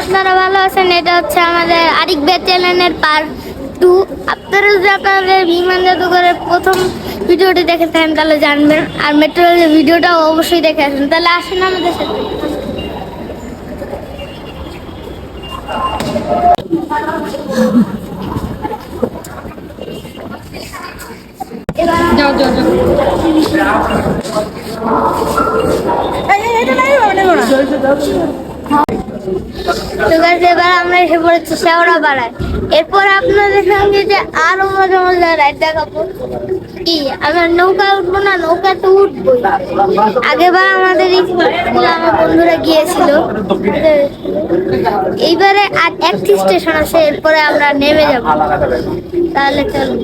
আপনারা ভালো আছেন? এটা হচ্ছে আমাদের আরিক বে চ্যানেলের পার্ট 2। আপনারা যদি আপনাদের বিমান জাদুঘরের প্রথম ভিডিওটি দেখে থাকেন তাহলে জানবেন, আর মেট্রো রেলের ভিডিওটাও অবশ্যই দেখে আসেন। তাহলে আসেন আমাদের সাথে। যাও যাও যাও। তো গাইস, এবার আমরা এসে পড়েছি শেওড়াপাড়ায়। এরপর আপনাদের সঙ্গে যে আরো মজা মজা রাইড দেখাবো। কি আমরা নৌকা উঠবো না? নৌকা তো উঠবো। আগেবার আমাদের স্কুলে আমার বন্ধুরা গিয়েছিল। এইবারে আর একটি স্টেশন আছে, এরপরে আমরা নেমে যাব। তাহলে চলুন।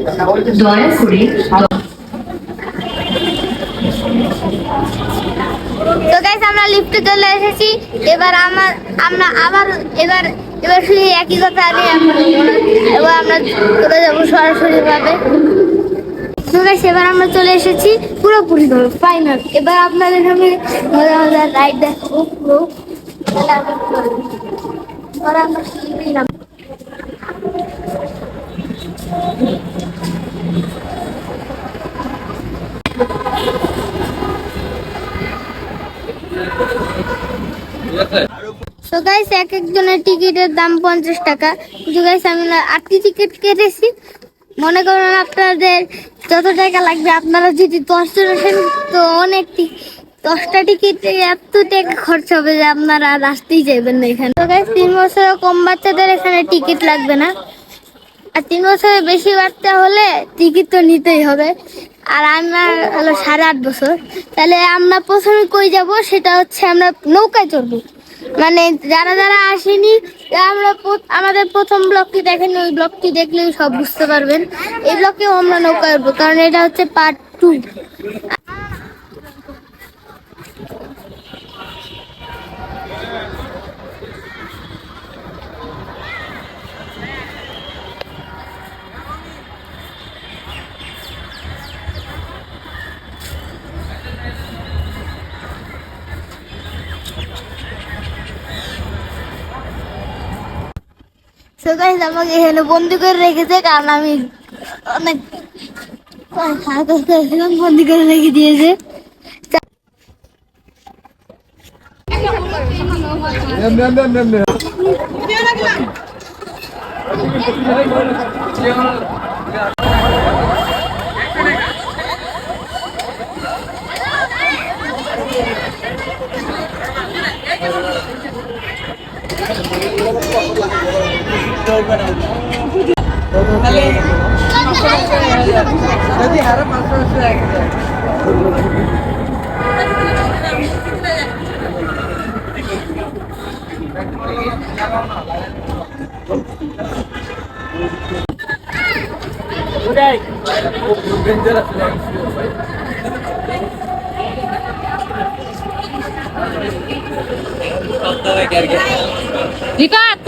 তো গাইস, আমরা লিফটে চলে এসেছি। এবার আমরা আবার এবার শুধু একই কথা আমি এবার আমরা চলে যাবো সরাসরি ভাবে। তো গাইস, এবার আমরা চলে এসেছি পুরোপুরি ফাইনাল। এবার আপনাদের সামনে মজা মজার রাইড দেখাবো পুরো। আমরা শিখবি না। তো গাইস, এক একজনের টিকিটের দাম 50 টাকা। কিন্তু গাইস, আমি 8টি টিকিট কেটেছি। মনে করেন আপনাদের যত টাকা লাগবে, আপনারা যদি 10 জন আসেন তো অনেক 10টা টিকিটে এত টাকা খরচ হবে যে আপনারা আসতেই যাবেন না এখানে। তো গাইস, 3 বছরের কম বাচ্চাদের এখানে টিকিট লাগবে না, আর 3 বছরের বেশি বাচ্চা হলে টিকিট তো নিতেই হবে। আর আমার হলো 8.5 বছর। তাহলে আমরা প্রথমে কই যাব, সেটা হচ্ছে আমরা নৌকায় চড়বো। মানে যারা যারা আসেনি, আমরা আমাদের প্রথম ব্লগটি দেখেন, ওই ব্লগটি দেখলেই সব বুঝতে পারবেন। এই ব্লগেও আমরা নৌকায় উঠবো, কারণ এটা হচ্ছে পার্ট 2। তো গাইস, আমাকে এখানে বন্দি করে রেখেছে, কারণ আমি অনেক বন্দি করে রেখে দিয়েছে। যদি হারা 500 টাকা রিফাত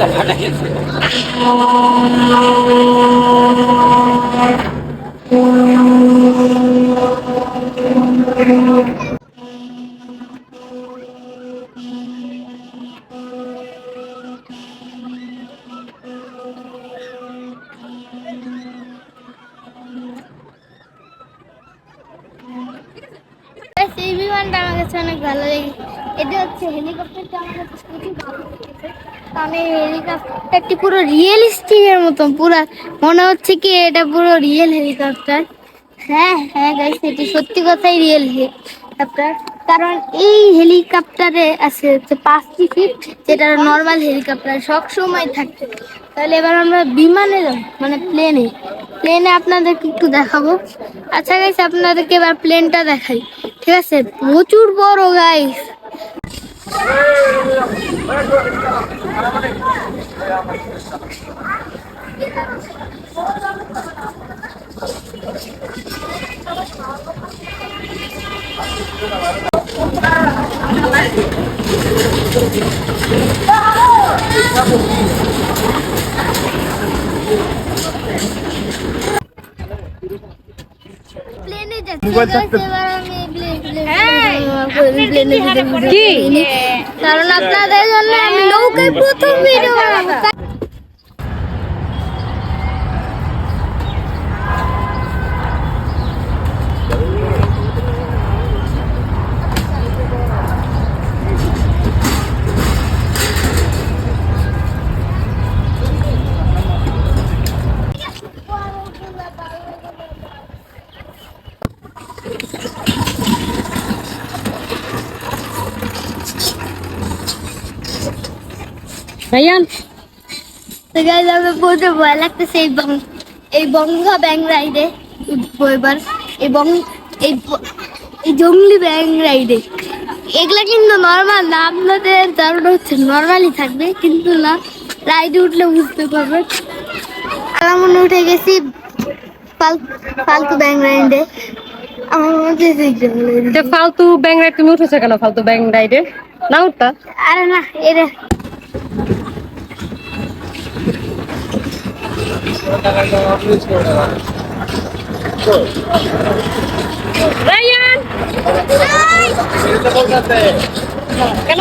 এই বিমানটা আমার কাছে অনেক ভালো লেগেছে। এটা হচ্ছে হেলিকপ্টারটা, আমার কাছে খুবই ভালো লেগেছে। কারণ এই হেলিকপ্টারটি পুরো রিয়েলিস্টিকের মতন, পুরো মনে হচ্ছে কি এটা পুরো রিয়েল হেলিকপ্টার। হ্যাঁ হ্যাঁ গাইস, এটি সত্যি কথাই রিয়েল হেলিকপ্টার। কারণ এই হেলিকপ্টারে আছে হচ্ছে 5টি সিট, যেটা নর্মাল হেলিকপ্টার সব সময় থাকে। তাহলে এবার আমরা বিমানে যাব, মানে প্লেনে আপনাদেরকে একটু দেখাবো। আচ্ছা গাইস, আপনাদেরকে এবার প্লেনটা দেখাই, ঠিক আছে? প্রচুর বড় গাইস। প্লেনে যাচ্ছি। এবার আমি প্লেনে কারণ আপনাদের জন্য আমি নৌকায় প্রথম ভিডিও বানাবো। ভাইয়ান তো গাইজ আমি বলতে ভয় লাগতেছে এই বঙ্গা ব্যাং রাইডে উঠবো এবার এবং এই জঙ্গলি ব্যাং রাইডে এগুলা কিন্তু নর্মাল না, আপনাদের ধারণা হচ্ছে নর্মালি থাকবে কিন্তু না, রাইডে উঠলে বুঝতে পারবেন। মনে উঠে গেছি ফালতু ব্যাং রাইডে। আমার মধ্যে ফালতু ব্যাং রাইড তুমি উঠেছো কেন? ফালতু ব্যাং রাইডে না উঠতা? আরে না এরে ভাইয়ান কেন?